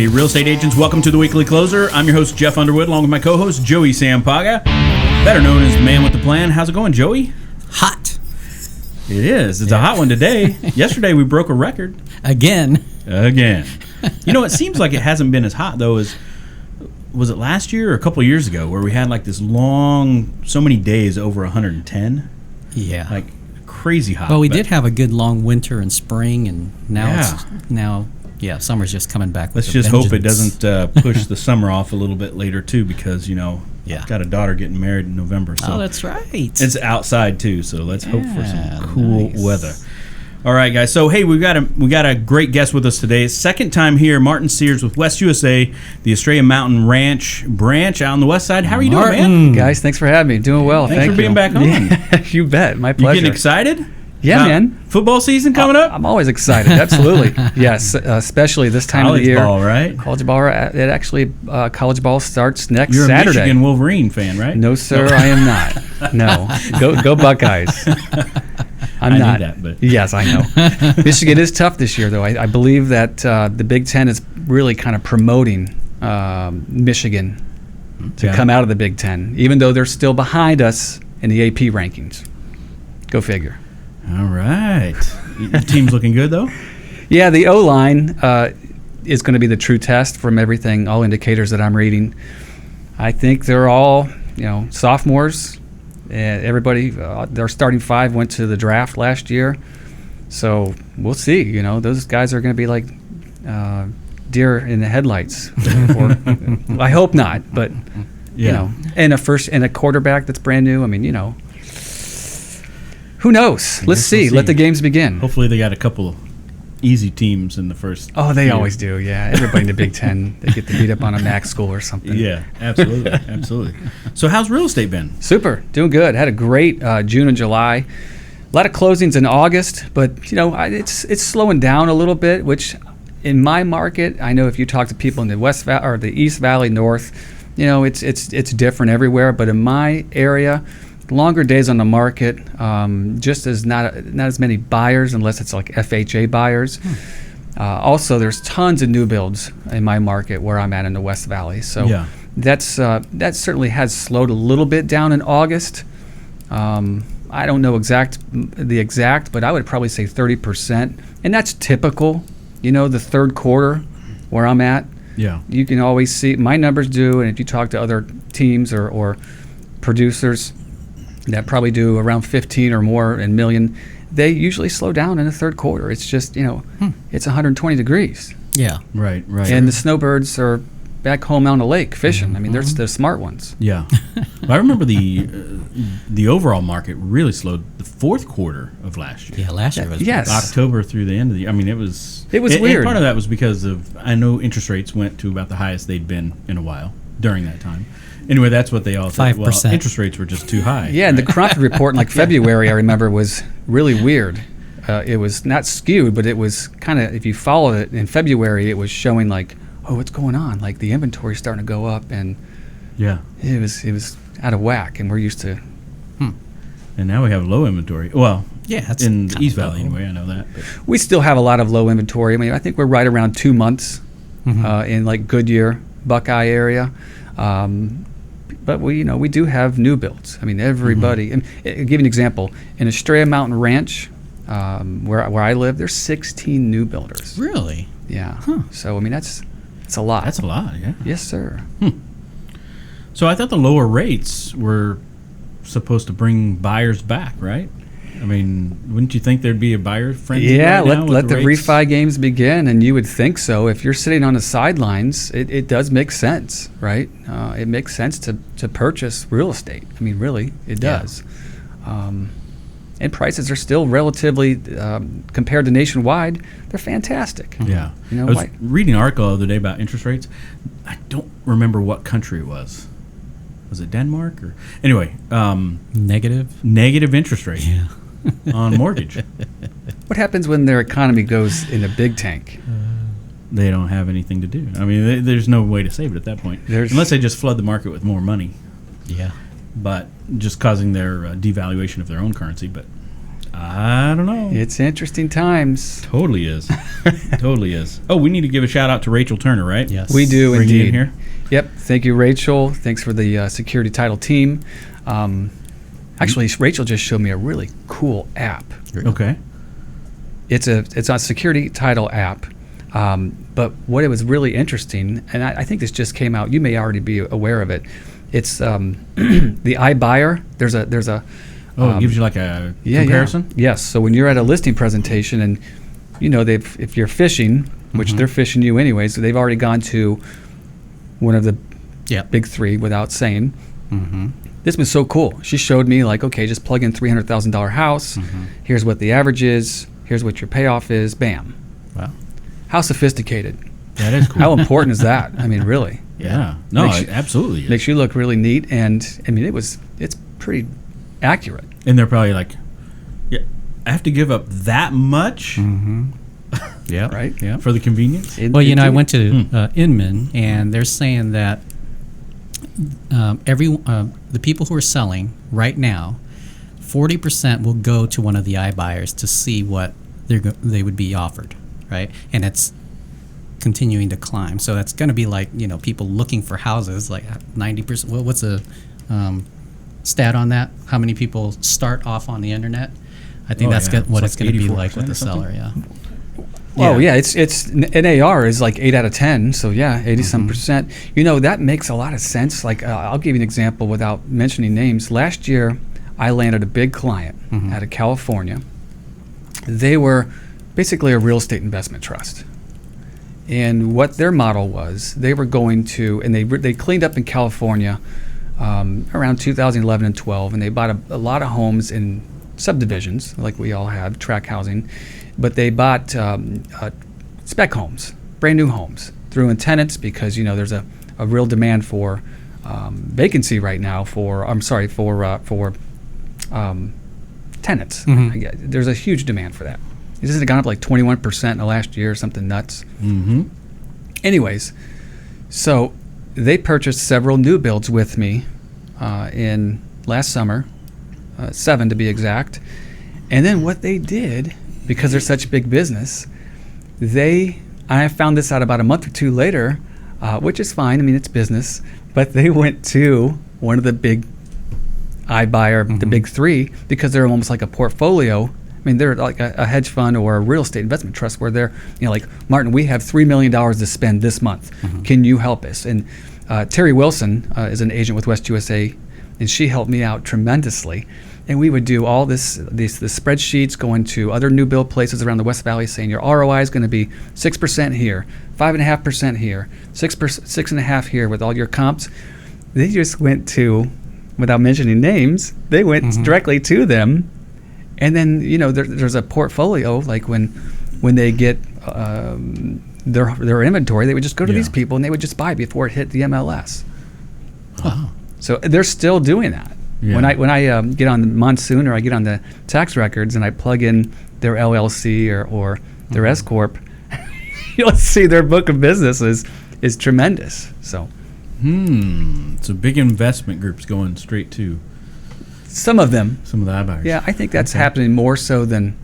Hey, real estate agents, welcome to the Weekly Closer. I'm your host, Jeff Underwood, along with my co-host, Joey Sampaga, better known as Man with the Plan. How's it going, Joey? Hot. It is. It's a hot one today. Yesterday, we broke a record. Again. You know, it seems like it hasn't been as hot, though, as... Was it last year or a couple of years ago where we had like this long, so many days over 110? Yeah. Like crazy hot. Well, we did have a good long winter and spring, and now summer's just coming back. Let's just hope it doesn't push the summer off a little bit later too, because I've got a daughter getting married in November. So that's right. It's outside too, so let's hope for some cool weather. All right, guys. So, hey, we got a great guest with us today. Second time here, Martin Sears with West USA, the Estrella Mountain Ranch branch out on the west side. How are you doing, man? Guys, thanks for having me. Doing well. Thanks for being back on. Yeah, you bet. My pleasure. You getting excited? Yeah, man. Football season coming up? I'm always excited. Absolutely. Yes, especially this time of the year. College ball, right? College ball. It actually, college ball starts next You're Saturday. You're a Michigan Wolverine fan, right? No, sir, I am not. No. Go Buckeyes. I'm not. Knew that, but. Yes, I know. Michigan is tough this year, though. I believe that the Big Ten is really kind of promoting Michigan to come out of the Big Ten, even though they're still behind us in the AP rankings. Go figure. All right. Your team's looking good, though? Yeah, the O-line is going to be the true test from everything, all indicators that I'm reading. I think they're all, sophomores. Everybody, their starting five went to the draft last year. So we'll see. Those guys are going to be like deer in the headlights. Or, I hope not, but, and a quarterback that's brand new. I mean, who knows? Let's see. Let the games begin. Hopefully they got a couple easy teams in the first they year. Always do, yeah. Everybody in the Big Ten, they get to beat up on a MAC school or something. Yeah, absolutely, absolutely. So how's real estate been? Super, doing good. Had a great June and July. A lot of closings in August, but it's slowing down a little bit, which in my market, I know if you talk to people in the West Valley or the East Valley North, it's different everywhere, but in my area, longer days on the market, just as not as many buyers unless it's like FHA buyers. Also, there's tons of new builds in my market where I'm at in the West Valley. So that certainly has slowed a little bit down in August. I don't know the exact, but I would probably say 30%, and that's typical. The third quarter where I'm at. Yeah, you can always see my numbers do, and if you talk to other teams or producers that probably do around 15 or more in million, they usually slow down in the third quarter. It's just, it's 120 degrees. Yeah. Right. And the snowbirds are back home on the lake fishing. I mean, they're the smart ones. Yeah. I remember the overall market really slowed the fourth quarter of last year. Yeah, last year was October through the end of the year. I mean, it was weird. And part of that was because I know interest rates went to about the highest they'd been in a while during that time. Anyway, that's what they all said. 5%. Well, interest rates were just too high. Yeah, and the Crumpet report in February, I remember, was really weird. It was not skewed, but it was kind of, if you followed it in February, it was showing what's going on? Like the inventory's starting to go up, and it was out of whack, and we're used to. And now we have low inventory. Well, that's in the East Valley anyway. I know that. But. We still have a lot of low inventory. I mean, I think we're right around 2 months in Goodyear, Buckeye area. But we do have new builds. I mean, everybody. And I'll give you an example. In Estrella Mountain Ranch, where I live, there's 16 new builders. Really? Yeah. Huh. So I mean, that's a lot. That's a lot. Yeah. Yes, sir. So I thought the lower rates were supposed to bring buyers back, right? I mean, wouldn't you think there'd be a buyer frenzy? Yeah, right now let the rates? refi games begin, and you would think so. If you're sitting on the sidelines, it does make sense, right? It makes sense to purchase real estate. I mean, really, it does. And prices are still relatively, compared to nationwide, they're fantastic. Yeah. I was reading an article the other day about interest rates. I don't remember what country it was. Was it Denmark? Or anyway, negative interest rate. Yeah. On mortgage. What happens when their economy goes in a big tank? They don't have anything to do. I mean, there's no way to save it at that point. Unless they just flood the market with more money. Yeah. But just causing their devaluation of their own currency. But I don't know. It's interesting times. Totally is. Totally is. Oh, we need to give a shout out to Rachel Turner, right? Yes. We do Bring you indeed. in here. Yep. Thank you, Rachel. Thanks for the security title team. Actually, Rachel just showed me a really cool app. Okay. It's a security title app. But what it was really interesting, and I think this just came out. You may already be aware of it. It's the iBuyer. There's a Oh, it gives you like a comparison? Yeah. Yes. So when you're at a listing presentation, and if you're fishing, which they're fishing you anyway, so they've already gone to one of the big three without saying. Mm-hmm. This was so cool. She showed me like, okay, just plug in $300,000 house. Here's what the average is. Here's what your payoff is. Bam. Wow. How sophisticated. That is cool. How important is that? I mean, really. Yeah. No, Makes it absolutely is. Makes you look really neat, and I mean, it's pretty accurate. And they're probably like, yeah, I have to give up that much Yeah. Right? Yeah. for the convenience? Well, I went to Inman, and they're saying that the people who are selling right now, 40% will go to one of the iBuyers to see what they would be offered, right? And it's continuing to climb. So that's going to be like, people looking for houses, like 90%. Well, what's a stat on that? How many people start off on the internet? I think that's what it's going to be like with the seller, yeah. Well, yeah, it's NAR is like 8 out of 10, so yeah, 80-some percent. That makes a lot of sense. Like, I'll give you an example without mentioning names. Last year, I landed a big client out of California. They were basically a real estate investment trust. And what their model was, they were going to, and they cleaned up in California around 2011 and 12, and they bought a lot of homes in subdivisions, like we all have, tract housing. But they bought spec homes, brand new homes, threw in tenants because there's a real demand for vacancy right now for tenants. There's a huge demand for that. This has gone up like 21% in the last year, something nuts. Anyways, so they purchased several new builds with me in last summer, 7 to be exact. And then what they did, because they're such big business, I found this out about a month or two later, which is fine. I mean, it's business. But they went to one of the big iBuyer, the big three, because they're almost like a portfolio. I mean, they're like a hedge fund or a real estate investment trust where they're, like, Martin, we have $3 million to spend this month. Can you help us? And Terry Wilson is an agent with West USA, and she helped me out tremendously. And we would do all the spreadsheets, going to other new build places around the West Valley, saying your ROI is going to be 6% here, 5.5% here, 6.5% here with all your comps. They just went to, without mentioning names, they went directly to them. And then, there's a portfolio, like when they get their inventory, they would just go to these people and they would just buy before it hit the MLS. Wow. So they're still doing that. Yeah. When I get on the Monsoon or I get on the tax records and I plug in their LLC or their S corp, you'll see their book of business is tremendous. So, So big investment groups going straight to some of them. some of the iBuyers. Yeah, I think that's happening more so than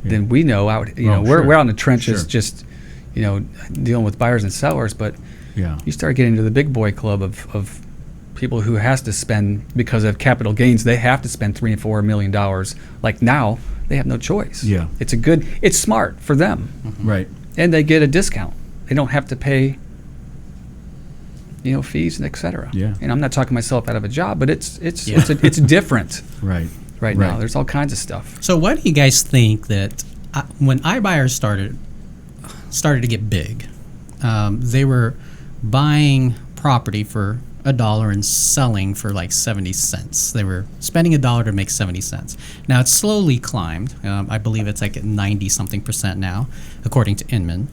we know out. We're out in the trenches, just dealing with buyers and sellers. But you start getting into the big boy club of people who has to spend, because of capital gains, they have to spend $3 and $4 million. Like now, they have no choice. Yeah, it's smart for them, right? And they get a discount. They don't have to pay, fees and et cetera. Yeah. And I'm not talking myself out of a job, but it's different. Right now. There's all kinds of stuff. So why do you guys think that when iBuyers started to get big, they were buying property for $1 and selling for like 70 cents. They were spending $1 to make 70 cents. Now it's slowly climbed. I believe it's like at 90-something% now, according to Inman.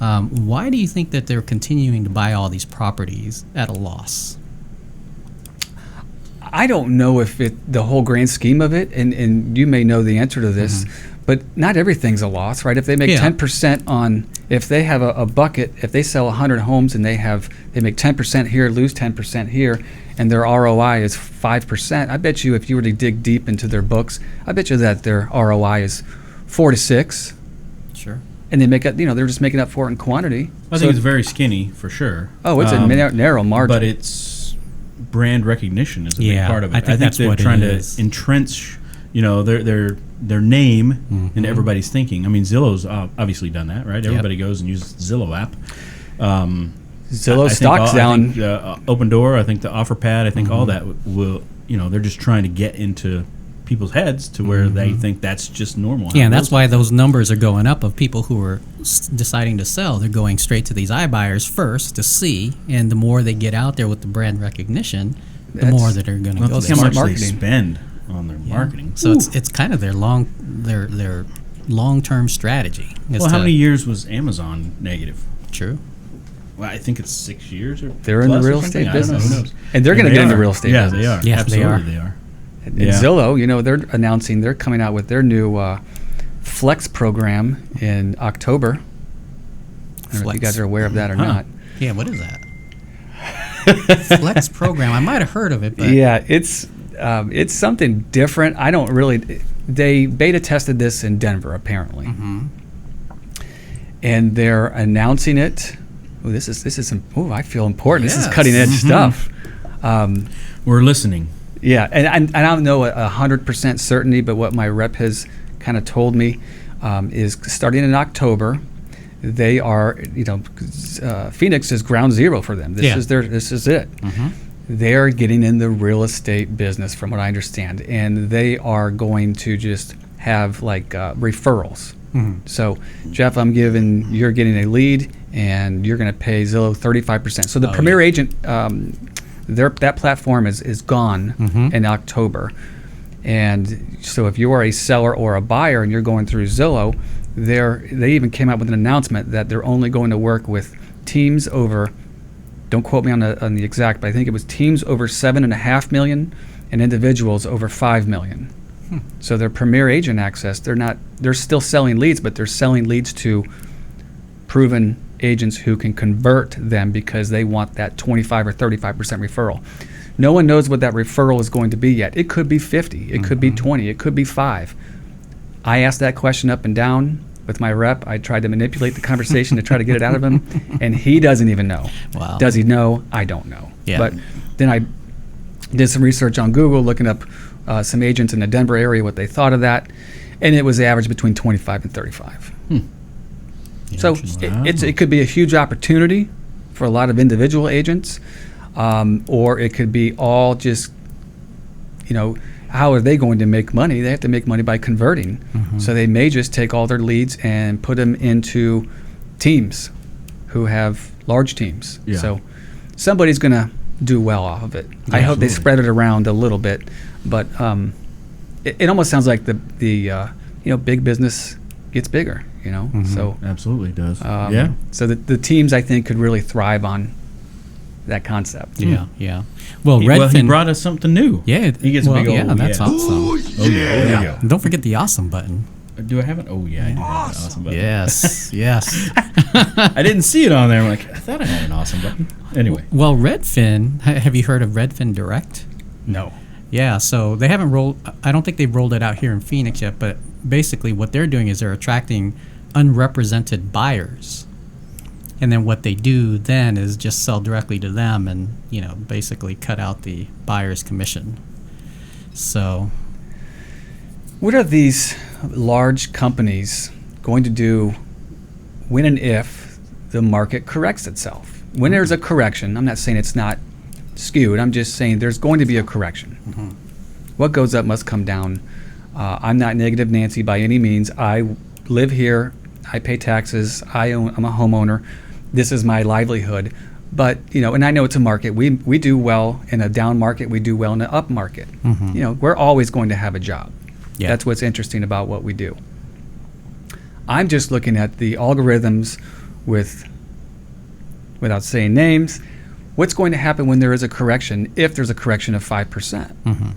Why do you think that they're continuing to buy all these properties at a loss? I don't know if the whole grand scheme of it, and you may know the answer to this, but not everything's a loss, right? If they make 10% on, if they have a bucket, if they sell 100 homes and they make 10% here, lose 10% here, and their ROI is 5%, I bet you if you were to dig deep into their books, I bet you that their ROI is 4 to 6. Sure. And they make up, they're just making up for it in quantity. I think it's very skinny for sure. Oh, it's a narrow margin. But it's brand recognition is a big part of it. I think that's they're what trying it to is. entrench, their name in everybody's thinking. I mean, Zillow's obviously done that, right? Everybody goes and uses the Zillow app. Zillow stock's down. I think, Open Door, I think the OfferPad, I think all that will, they're just trying to get into people's heads to where they think that's just normal. Yeah, and that's why those numbers are going up of people who are deciding to sell. They're going straight to these iBuyers first to see, and the more they get out there with the brand recognition, the more that they're going to go there. How much they spend on their marketing. So it's kind of their long-term strategy. Well, how many years was Amazon negative? True. Well, I think it's 6 years. Or they're in the real estate business. Who knows? And they're going to get into real estate business. Yeah, they are. Yes, Absolutely, they are. And Zillow, they're announcing they're coming out with their new Flex program in October. I don't know if you guys are aware of that or not. Yeah, what is that? Flex program. I might have heard of it. But Yeah, it's something different. I don't really. They beta tested this in Denver apparently, and they're announcing it. Oh, this is. Oh, I feel important. This is cutting edge stuff. We're listening. Yeah, and I don't know 100% certainty, but what my rep has kind of told me is starting in October, they are, Phoenix is ground zero for them. This is it. They're getting in the real estate business, from what I understand, and they are going to just have like referrals. So, Jeff, you're getting a lead, and you're going to pay Zillow 35%. So the Premier Agent. That platform is gone in October, and so if you are a seller or a buyer and you're going through Zillow, they even came out with an announcement that they're only going to work with teams over. Don't quote me on the exact, but I think it was teams over 7.5 million and individuals over 5 million. So their Premier Agent access, they're still selling leads, but they're selling leads to proven agents who can convert them because they want that 25 or 35% referral. No one knows what that referral is going to be yet. It could be 50, it could be 20, it could be 5. I asked that question up and down with my rep. I tried to manipulate the conversation to try to get it out of him, and he doesn't even know. Wow. Does he know? I don't know. Yeah. But then I did some research on Google, looking up some agents in the Denver area, what they thought of that, and it was average between 25 and 35. So it could be a huge opportunity for a lot of individual agents, or it could be all just, how are they going to make money? They have to make money by converting. So they may just take all their leads and put them into teams who have large teams. Yeah. So somebody's going to do well off of it. I hope they spread it around a little bit, but it almost sounds like the big business gets bigger. So absolutely does. So the teams, I think, could really thrive on that concept. Yeah. Well, Redfin, he brought us something new. Yeah, he gets a big old. That's awesome. Oh yeah. And don't forget the awesome button. Do I have it? Oh yeah, I do have an awesome button. Yes. I didn't see it on there. I'm like, I thought I had an awesome button. Anyway. Well, Redfin. Have you heard of Redfin Direct? No. Yeah. So they haven't rolled. I don't think they've rolled it out here in Phoenix yet. But basically, what they're doing is they're attracting unrepresented buyers, and then what they do then is just sell directly to them, and basically cut out the buyer's commission. So, what are these large companies going to do when and if the market corrects itself? When there's a correction, I'm not saying it's not skewed. I'm just saying there's going to be a correction. What goes up must come down. I'm not negative Nancy by any means. I live here. I pay taxes. I'm a homeowner. This is my livelihood. But, and I know it's a market. We do well in a down market. We do well in an up market. We're always going to have a job. Yeah. That's what's interesting about what we do. I'm just looking at the algorithms without saying names. What's going to happen when there is a correction, if there's a correction of 5%?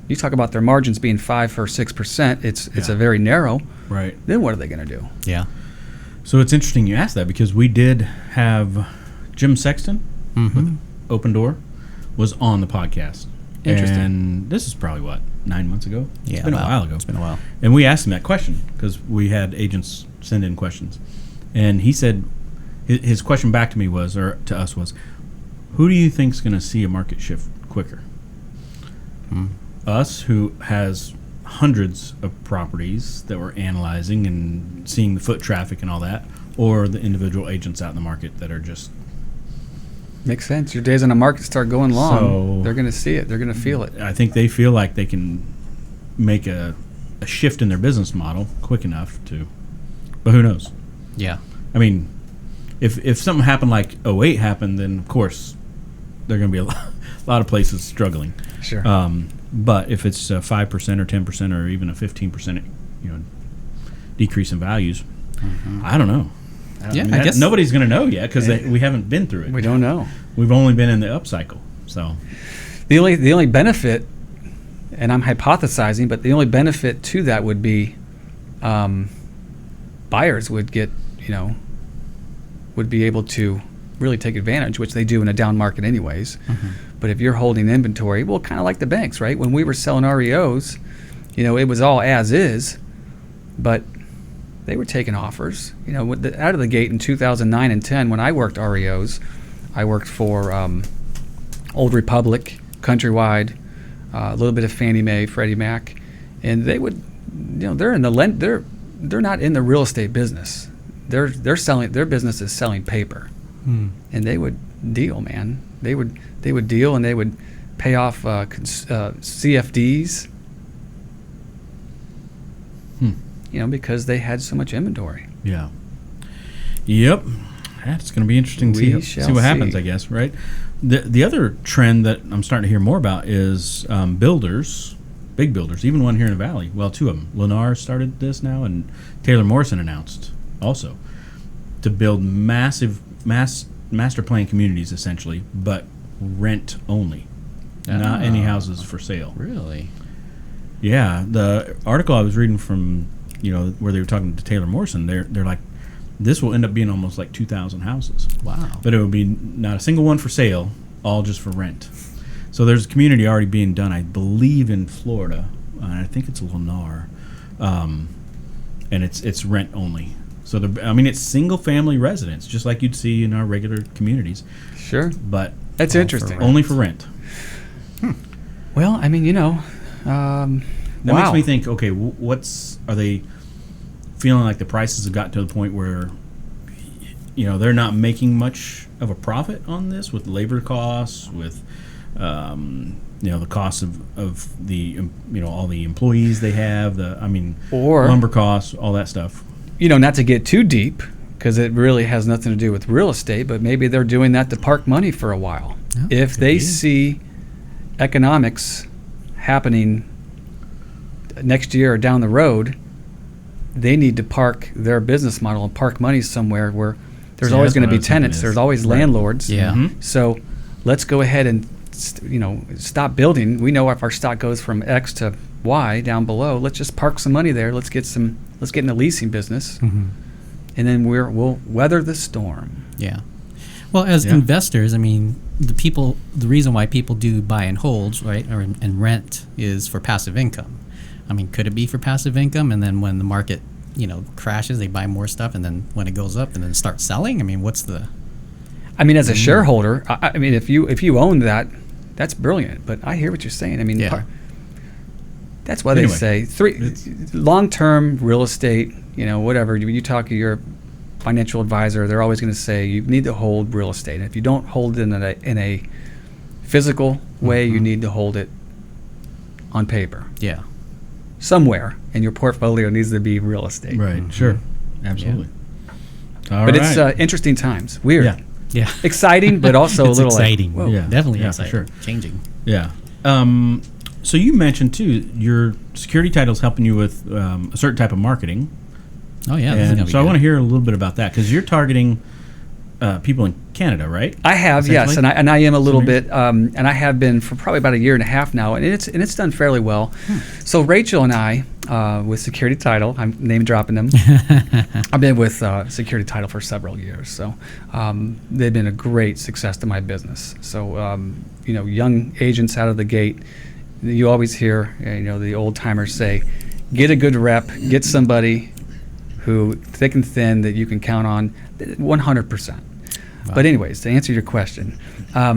You talk about their margins being 5 or 6%. It's a very narrow. Right. Then what are they going to do? Yeah. So it's interesting you asked that, because we did have Jim Sexton with Open Door was on the podcast. Interesting. And this is probably, 9 months ago? Yeah, It's been a while ago. It's been a while. And we asked him that question because we had agents send in questions. And he said, his question back to me was, or to us was, who do you think's going to see a market shift quicker? Us, who has hundreds of properties that we're analyzing and seeing the foot traffic and all that, or the individual agents out in the market that are just... Makes sense. Your days on the market start going long. So- They're going to see it. They're going to feel it. I think they feel like they can make a shift in their business model quick enough to... But who knows? Yeah. I mean, if something happened like '08 happened, then of course there are going to be a lot of places struggling. Sure. But if it's 5% or 10% or even a 15%, decrease in values, I don't know. Yeah, I guess nobody's going to know yet because we haven't been through it. We don't know. We've only been in the upcycle. So The only benefit, and I'm hypothesizing, but the only benefit to that would be buyers would get, would be able to really take advantage, which they do in a down market anyways. But if you're holding inventory, well, kind of like the banks, right? When we were selling REOs, it was all as is, but they were taking offers. Out of the gate in 2009 and 10, when I worked REOs, I worked for Old Republic, Countrywide, a little bit of Fannie Mae, Freddie Mac, and they would, they're in the they're not in the real estate business. They're selling, their business is selling paper, and they would deal, man. They would deal, and they would pay off CFDs. Because they had so much inventory. yeah, yep. It's going to be interesting to see what happens, I guess. Right. The other trend that I'm starting to hear more about is builders, big builders, even one here in the Valley. Well, two of them. Lennar started this now, and Taylor Morrison announced also to build massive master plan communities, essentially, but rent only, not any houses for sale. Really? Yeah, the article I was reading from, where they were talking to Taylor Morrison, they're like, this will end up being almost like 2,000 houses. Wow. But it would be not a single one for sale, all just for rent. So there's a community already being done, I believe, in Florida, and I think it's Lennar, and it's rent only. So it's single family residence, just like you'd see in our regular communities. Sure. But that's interesting. Only for rent. Well, That makes me think, okay, are they feeling like the prices have gotten to the point where, they're not making much of a profit on this with labor costs, with, the cost of the, all the employees they have, or lumber costs, all that stuff. Not to get too deep, because it really has nothing to do with real estate, but maybe they're doing that to park money for a while. Oh, if they see economics happening next year or down the road, they need to park their business model and park money somewhere where there's always going to be tenants. There's always landlords. Yeah. Mm-hmm. So let's go ahead and stop building. We know if our stock goes from X to Y down below, let's just park some money there. Let's get in the leasing business, and then we'll weather the storm. Yeah. Well, as investors, the reason why people do buy and holds, right, and rent is for passive income. Could it be for passive income, and then when the market, crashes, they buy more stuff, and then when it goes up, and then start selling? What's the? As a shareholder, if you own that, that's brilliant. But I hear what you're saying. That's why they say long-term real estate. Whatever you talk to your financial advisor, they're always going to say you need to hold real estate. And if you don't hold it in a physical way, you need to hold it on paper. Yeah. Somewhere in your portfolio needs to be real estate. Right. Sure. Absolutely. Yeah. But it's interesting times. Weird. Yeah. Exciting, but also it's a little exciting. Like, Definitely for exciting. sure. Changing. Yeah. So you mentioned too, your security title is helping you with a certain type of marketing. Oh yeah. And so I want to hear a little bit about that because you're targeting people in Canada, right? I have, yes, and I am a little bit, and I have been for probably about a year and a half now, and it's done fairly well. So Rachel and I, with Security Title, I'm name dropping them. I've been with Security Title for several years, so they've been a great success to my business. So young agents out of the gate, you always hear, the old timers say, get a good rep, get somebody who thick and thin that you can count on 100%. Wow. But anyways, to answer your question,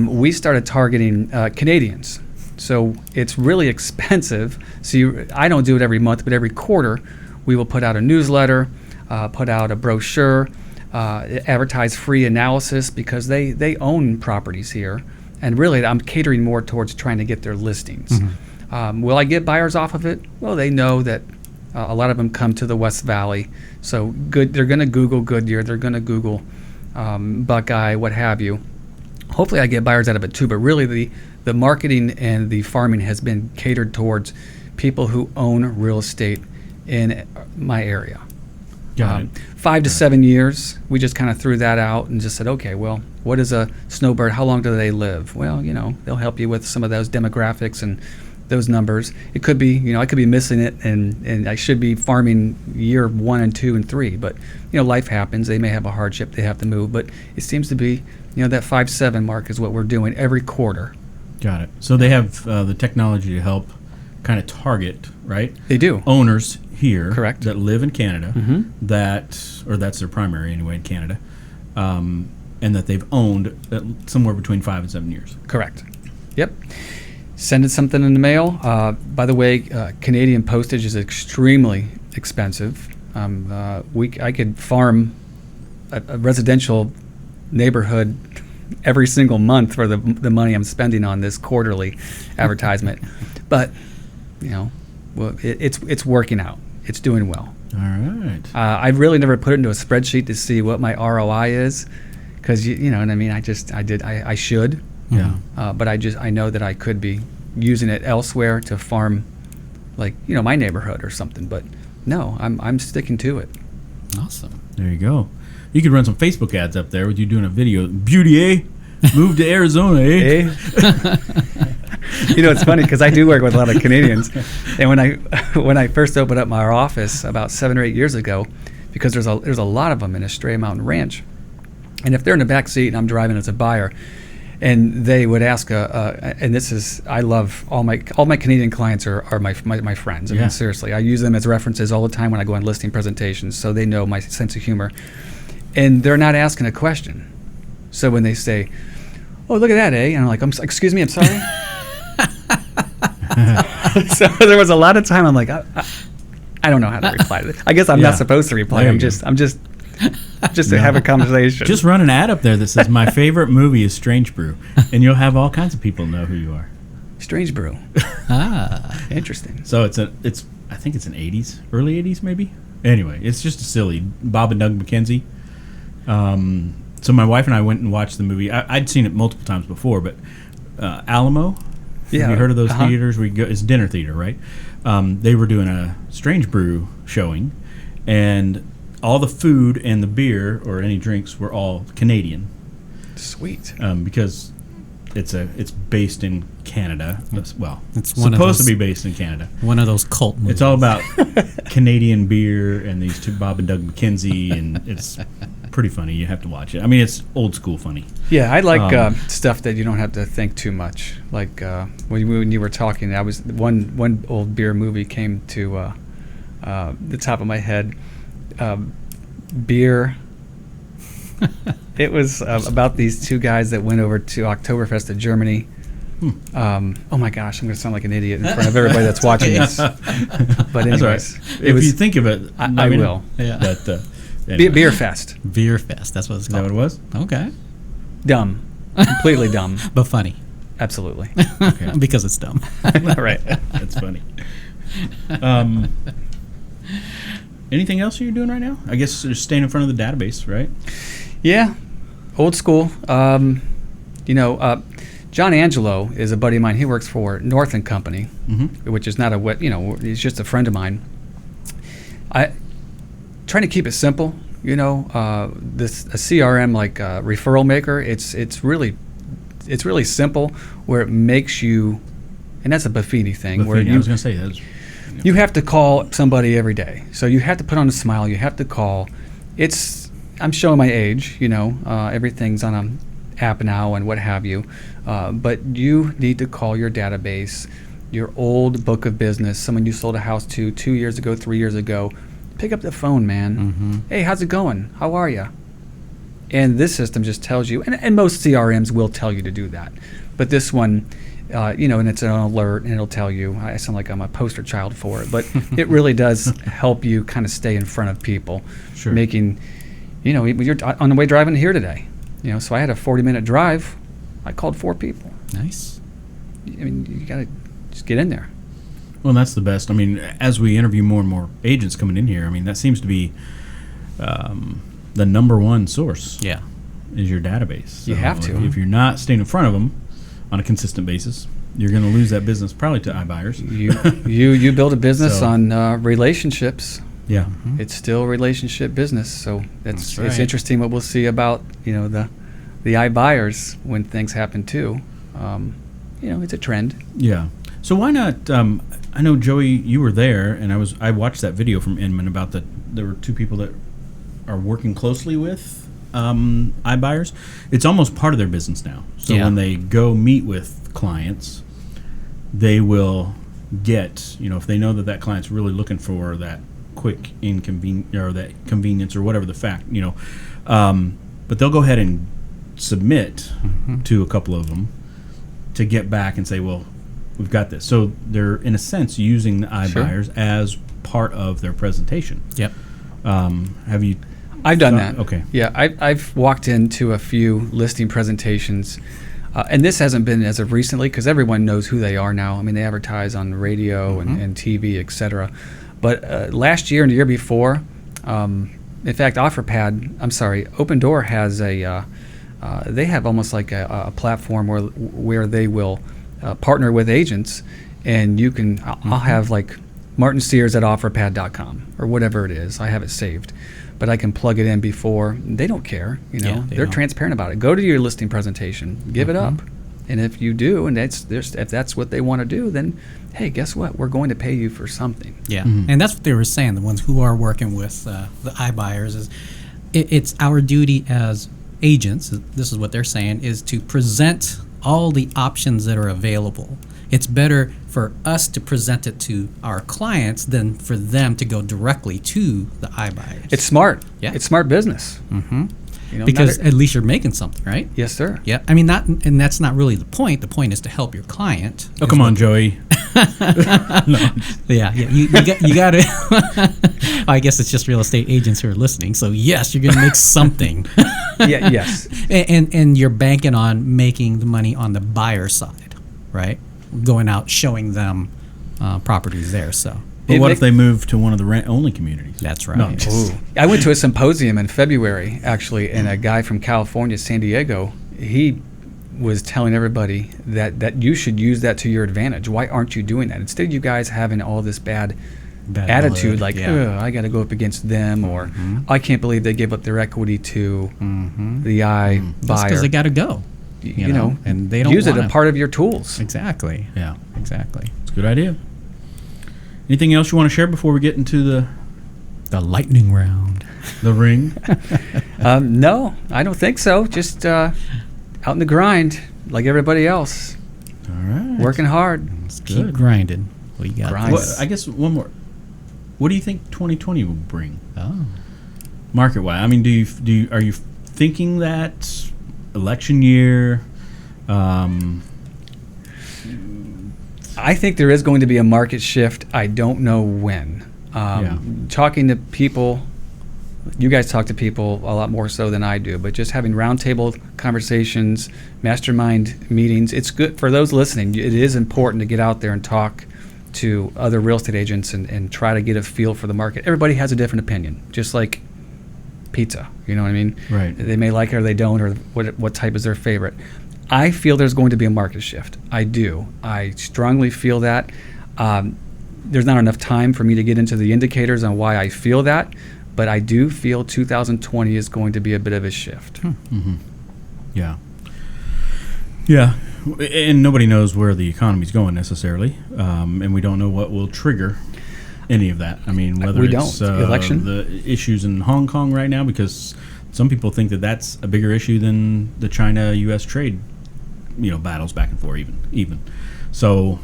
we started targeting Canadians. So it's really expensive. So I don't do it every month, but every quarter we will put out a newsletter, put out a brochure, advertise free analysis because they own properties here. And really, I'm catering more towards trying to get their listings. Mm-hmm. Will I get buyers off of it? Well, they know that a lot of them come to the West Valley. So they're going to Google Goodyear. They're going to Google Buckeye, what have you. Hopefully I get buyers out of it too, but really the marketing and the farming has been catered towards people who own real estate in my area. Got it. 5 to 7 years, we just kind of threw that out and just said, okay, well, what is a snowbird? How long do they live? Well, they'll help you with some of those demographics and those numbers. It could be, I could be missing it and I should be farming year 1 and 2 and 3, but, life happens. They may have a hardship. They have to move, but it seems to be, that 5-7 mark is what we're doing every quarter. Got it. So they have the technology to help kind of target, right? They do. Owners here. Correct. That live in Canada, Mm-hmm. that's their primary anyway in Canada, and that they've owned somewhere between 5 and 7 years. Correct. Yep. Sending something in the mail. By the way, Canadian postage is extremely expensive. I could farm a residential neighborhood every single month for the money I'm spending on this quarterly advertisement, but it's working out. It's doing well. All right. I've really never put it into a spreadsheet to see what my ROI is, because you know what I mean. I should. Yeah. But I know that I could be using it elsewhere to farm, like my neighborhood or something. But no, I'm sticking to it. Awesome. There you go. You could run some Facebook ads up there with you doing a video. Beauty, eh? Move to Arizona, eh? It's funny because I do work with a lot of Canadians, and when I first opened up my office about 7 or 8 years ago, because there's a lot of them in Estrella Mountain Ranch, and if they're in the back seat and I'm driving as a buyer, and they would ask, and this is, I love all my Canadian clients are my friends. I mean, seriously, I use them as references all the time when I go on listing presentations, so they know my sense of humor, and they're not asking a question. So when they say, "Oh, look at that, eh?" and I'm like, "Excuse me, I'm sorry." So there was a lot of time I'm like, I don't know how to reply to this. I guess I'm not supposed to reply. I'm just to have a conversation. Just run an ad up there that says, "My favorite movie is Strange Brew," and you'll have all kinds of people know who you are. Strange Brew. Interesting. So it's I think it's an '80s, early '80s maybe. Anyway, it's just a silly Bob and Doug McKenzie. So my wife and I went and watched the movie. I'd seen it multiple times before, but Alamo. Yeah. Have you heard of those theaters? It's dinner theater, right? They were doing a Strange Brew showing, and all the food and the beer or any drinks were all Canadian. Sweet. Because it's based in Canada. Well, it's supposed to be based in Canada. One of those cult movies. It's all about Canadian beer and these two Bob and Doug McKenzie, and it's pretty funny. You have to watch it. I mean, it's old school funny. Yeah, I like stuff that you don't have to think too much. Like when you were talking, I was one old beer movie came to the top of my head. Beer. It was about these two guys that went over to Oktoberfest in Germany. Oh my gosh, I'm going to sound like an idiot in front of everybody that's watching this. But anyways, that's right. If you think of it, I will. Yeah. But, anyway. Beer Fest. Beer Fest. That's what it's Is that called. what it was? Okay. Dumb. Completely dumb. But funny. Absolutely. Okay. Because it's dumb. Right. That's funny. Anything else you're doing right now? I guess just staying in front of the database, right? Yeah. Old school. John Angelo is a buddy of mine. He works for North & Company, which is not he's just a friend of mine. Trying to keep it simple, a CRM like referral maker. It's really simple where it makes you, and that's a Buffini thing. Where I was going to say that. You have to call somebody every day, so you have to put on a smile. You have to call. I'm showing my age. Everything's on app now and what have you. But you need to call your database, your old book of business, someone you sold a house to 2 years ago, 3 years ago. Pick up the phone, man. Mm-hmm. Hey, how's it going? How are you? And this system just tells you, and most CRMs will tell you to do that. But this one, and it's an alert, and it'll tell you. I sound like I'm a poster child for it, but it really does help you kind of stay in front of people. Sure. Making, you're on the way driving here today. So I had a 40-minute drive. I called 4 people. Nice. I mean, you got to just get in there. Well, that's the best. I mean, as we interview more and more agents coming in here, I mean, that seems to be the number one source. Yeah. Is your database. So You have to. If you're not staying in front of them on a consistent basis, you're going to lose that business probably to iBuyers. You build a business So- on relationships. Yeah. Mm-hmm. It's still relationship business. So it's right. interesting what we'll see about the iBuyers when things happen too. It's a trend. Yeah. So why not? I know Joey, you were there, and I watched that video from Inman about there were 2 people that are working closely with iBuyers. It's almost part of their business now. So Yeah. when they go meet with clients, they will get, if they know that client's really looking for that quick or that convenience or whatever the fact, but they'll go ahead and submit to a couple of them to get back and say, well, we've got this. So they're, in a sense, using the iBuyers as part of their presentation. Yep. Have you? I've done that. Okay. Yeah, I've walked into a few listing presentations, and this hasn't been as of recently because everyone knows who they are now. I mean, they advertise on radio and TV, etc. But last year and the year before, in fact, Open Door has they have almost like a platform where they will partner with agents, and you can. I'll have like Martin Sears at offerpad.com or whatever it is. I have it saved. But I can plug it in before. They don't care, Yeah, They're don't. transparent about it. Go to your listing presentation, give it up, and if you do, and if that's what they want to do, then hey, guess what? We're going to pay you for something. Yeah, and that's what they were saying. The ones who are working with the iBuyers is it's our duty as agents. This is what they're saying, is to present all the options that are available. It's better for us to present it to our clients than for them to go directly to the iBuyers. It's smart. Yeah. It's smart business. Because at least you're making something, right? Yes, sir. Yeah, I mean, and that's not really the point. The point is to help your client. Oh, come on, Joey. Yeah, you got to. I guess it's just real estate agents who are listening. So yes, you're going to make something. Yeah. Yes. and you're banking on making the money on the buyer side, right? Going out showing them properties there. So. But what if they move to one of the rent-only communities? That's right. No, just- I went to a symposium in February, actually, and a guy from California, San Diego, he was telling everybody that you should use that to your advantage. Why aren't you doing that? Instead of you guys having all this bad attitude, blood, like, yeah. I got to go up against them, or I can't believe they gave up their equity to the iBuyer. That's because they got to go. You know, and they don't use it wanna- as part of your tools. Exactly. Yeah, Exactly. it's a good idea. Anything else you want to share before we get into The lightning round. the ring? No, I don't think so. Just out in the grind, like everybody else, All right. working hard. Keep grinding. What you got? Grind. I guess one more. What do you think 2020 will bring Oh. market-wise? I mean, are you thinking that election year? I think there is going to be a market shift. I don't know when. Talking to people, you guys talk to people a lot more so than I do, but just having roundtable conversations, mastermind meetings, it's good for those listening. It is important to get out there and talk to other real estate agents and try to get a feel for the market. Everybody has a different opinion, just like pizza. You know what I mean? Right. They may like it or they don't, or what type is their favorite. I feel there's going to be a market shift. I do. I strongly feel that. There's not enough time for me to get into the indicators on why I feel that, but I do feel 2020 is going to be a bit of a shift. Yeah. Yeah. And nobody knows where the economy's going necessarily, and we don't know what will trigger any of that. I mean, whether We it's don't. Election? the issues in Hong Kong right now, because some people think that that's a bigger issue than the China-U.S. trade, battles back and forth even. So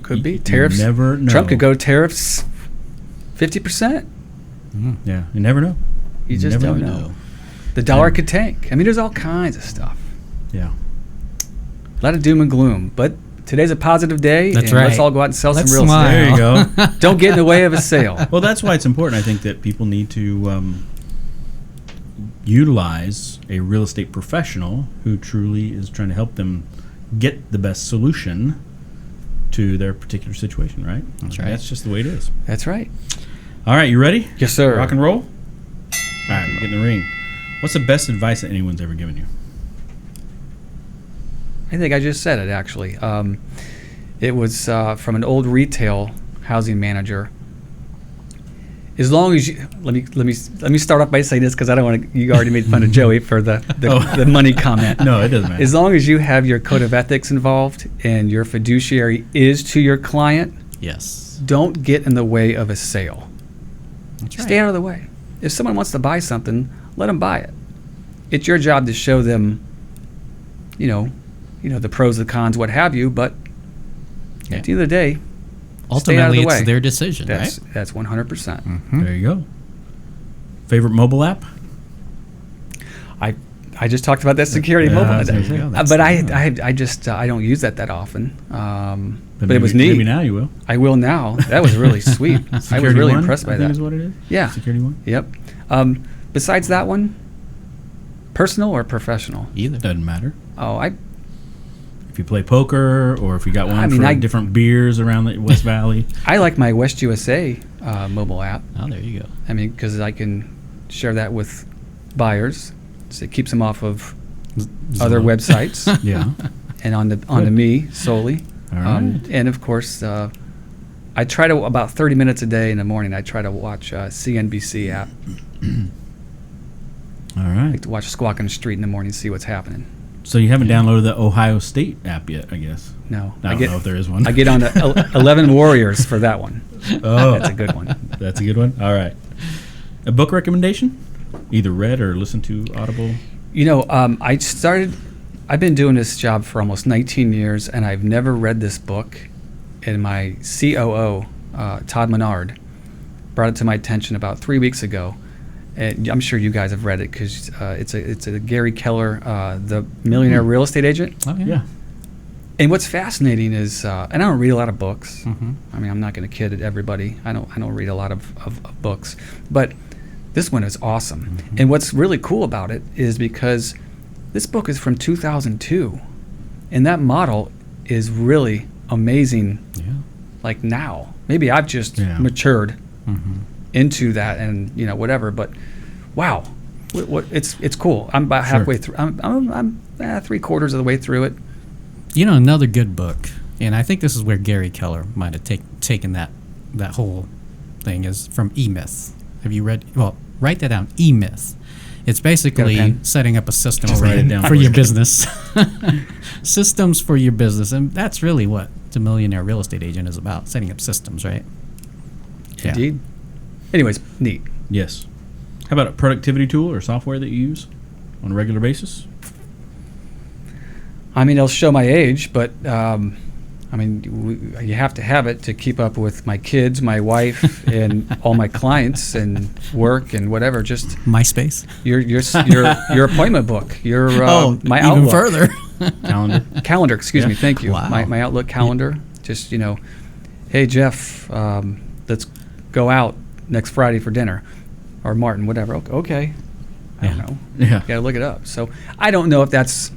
could be tariffs. You never know. Trump could go tariffs 50%. Yeah, you never know. You just don't know. The dollar could tank. I mean, there's all kinds of stuff. Yeah. A lot of doom and gloom, but today's a positive day. That's and right. Let's all go out and sell Let's some real smile. estate. There you go. Don't get in the way of a sale. Well, that's why it's important, I think, that people need to utilize a real estate professional who truly is trying to help them get the best solution to their particular situation, right? That's right. That's just the way it is. That's right. All right, you ready? Yes, sir. Rock and roll? All right, we're getting the ring. What's the best advice that anyone's ever given you? I think I just said it, actually. It was from an old retail housing manager. As long as you let me start off by saying this, because I don't want to. You already made fun of Joey for the money comment. No, it doesn't matter. As long as you have your code of ethics involved and your fiduciary is to your client, Yes. don't get in the way of a sale. That's right. Stay out of the way. If someone wants to buy something, let them buy it. It's your job to show them, the pros, the cons, what have you. But Yeah. at the end of the day, Ultimately, the way. it's their decision, that's right? that's 100%. There you go. Favorite mobile app? I just talked about that security mobile, there you go. but I just I don't use that often. But it was maybe neat. now you will. I will now. That was really sweet. I was Security really One, impressed by I think that. is what it is? Yeah. Security One? Yep. Besides that one, personal or professional? Either. Doesn't matter. Oh, If you play poker or if you got one I mean, for I- different beers around the West Valley. I like my West USA mobile app. Oh, there you go. I mean, because I can share that with buyers, so it keeps them off of other Zillow. websites Yeah. and onto me solely. All right. And of course, I try to about 30 minutes a day in the morning. I try to watch CNBC app. All I right. like to watch Squawk on the Street in the morning, see what's happening. So you haven't downloaded the Ohio State app yet, I guess. No, I don't know if there is one. I get on to 11 Warriors for that one. Oh, That's a good one. that's a good one. All right. A book recommendation? Either read or listened to Audible? I've been doing this job for almost 19 years, and I've never read this book. And my COO, Todd Menard, brought it to my attention about 3 weeks ago. And I'm sure you guys have read it because it's a Gary Keller, the millionaire real estate agent. Oh, Yeah. And what's fascinating is, and I don't read a lot of books. Mm-hmm. I mean, I'm not going to kid everybody. I don't read a lot of books, but this one is awesome. Mm-hmm. And what's really cool about it is because this book is from 2002, and that model is really amazing. Yeah. Like now, maybe I've just Yeah. matured Mm-hmm. into that, and whatever. But wow, it's cool. I'm about Sure. halfway through. I'm 3/4 of the way through it. Another good book, and I think this is where Gary Keller might have taken that whole thing, is from E-Myth. Have you read? Well, write that down. E-Myth. It's Got a basically pen? setting up a system I'll for, write it down for for your you. business. Systems for your business, and that's really what the millionaire real estate agent is about: setting up systems, right? Yeah. Indeed. Anyways, neat. Yes. How about a productivity tool or software that you use on a regular basis? I mean, it'll show my age, but you have to have it to keep up with my kids, my wife, and all my clients and work and whatever. Just MySpace. your appointment book, my even Outlook further. calendar. Excuse me. Thank you. Wow. My Outlook calendar. Just hey Jeff, let's go out next Friday for dinner, or Martin, whatever. Okay. I don't know. Yeah. Got to look it up. So I don't know if that's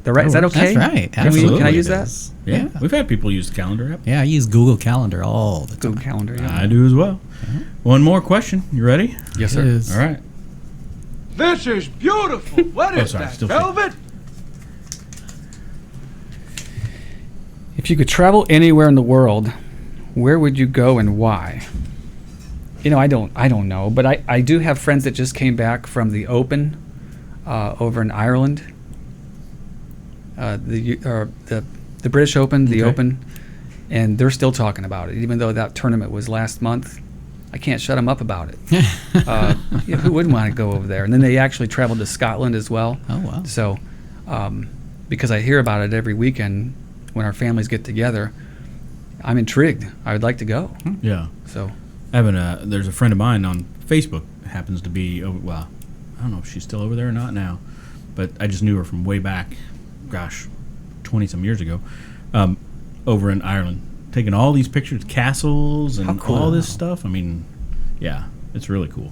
the right. Is that okay? That's right. Can Absolutely. I use it that? is. Yeah. We've had people use the calendar app. Yeah, I use Google Calendar all the time. Google Calendar. Yeah. I do as well. One more question. You ready? Yes, It sir. is. All right. This is beautiful. What is sorry, that, still velvet? If you could travel anywhere in the world, where would you go and why? I don't know, but I do have friends that just came back from the Open over in Ireland. The British Open, the Okay. Open, and they're still talking about it, even though that tournament was last month. I can't shut them up about it. Who wouldn't want to go over there? And then they actually traveled to Scotland as well. Oh, wow. So, because I hear about it every weekend when our families get together, I'm intrigued. I would like to go. Yeah. So, There's a friend of mine on Facebook, happens to be, well, I don't know if she's still over there or not now, but I just knew her from way back, 20-some years ago, over in Ireland, taking all these pictures, castles and all this stuff. I mean, yeah, it's really cool.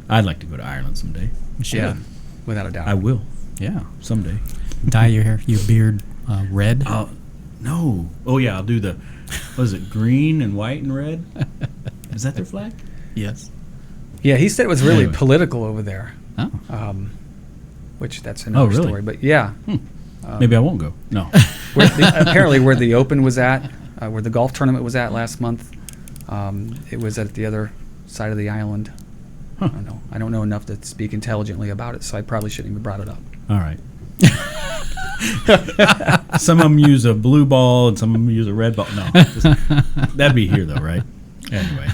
I'd like to go to Ireland someday. yeah, without a doubt. I will Yeah. someday. Dye your hair, your beard red. No. Oh, yeah, I'll do the, what is it, green and white and red? Is that their flag? Yes. Yeah, he said it was really Anyway. political over there, Oh. which that's another really? story. But yeah, Maybe I won't go. No. apparently where the Open was at, where the golf tournament was at last month, it was at the other side of the island. Huh. I don't know enough to speak intelligently about it, so I probably shouldn't even brought it up. All right. Some of them use a blue ball and some of them use a red ball. No. That'd be here, though, right? Anyway.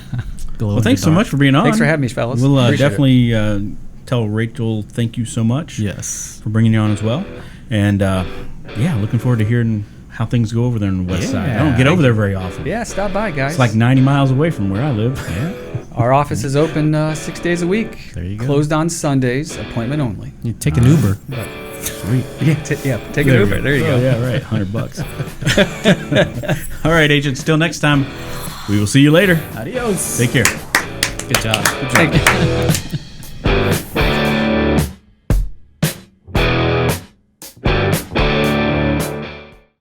Well, thanks so much for being on. Thanks for having me, fellas. We'll Appreciate definitely tell Rachel thank you so much Yes. for bringing you on as well. And, yeah, looking forward to hearing how things go over there on the west side. I don't get over there very often. Yeah, stop by, guys. It's like 90 miles away from where I live. Yeah. Our office is open 6 days a week. There you go. Closed on Sundays, appointment only. You take an Uber. Sweet. Yeah, take an Uber. There you go. Oh, yeah, right. $100. All right, agents. Till next time, we will see you later. Adios. Take care. Good job. Thank you.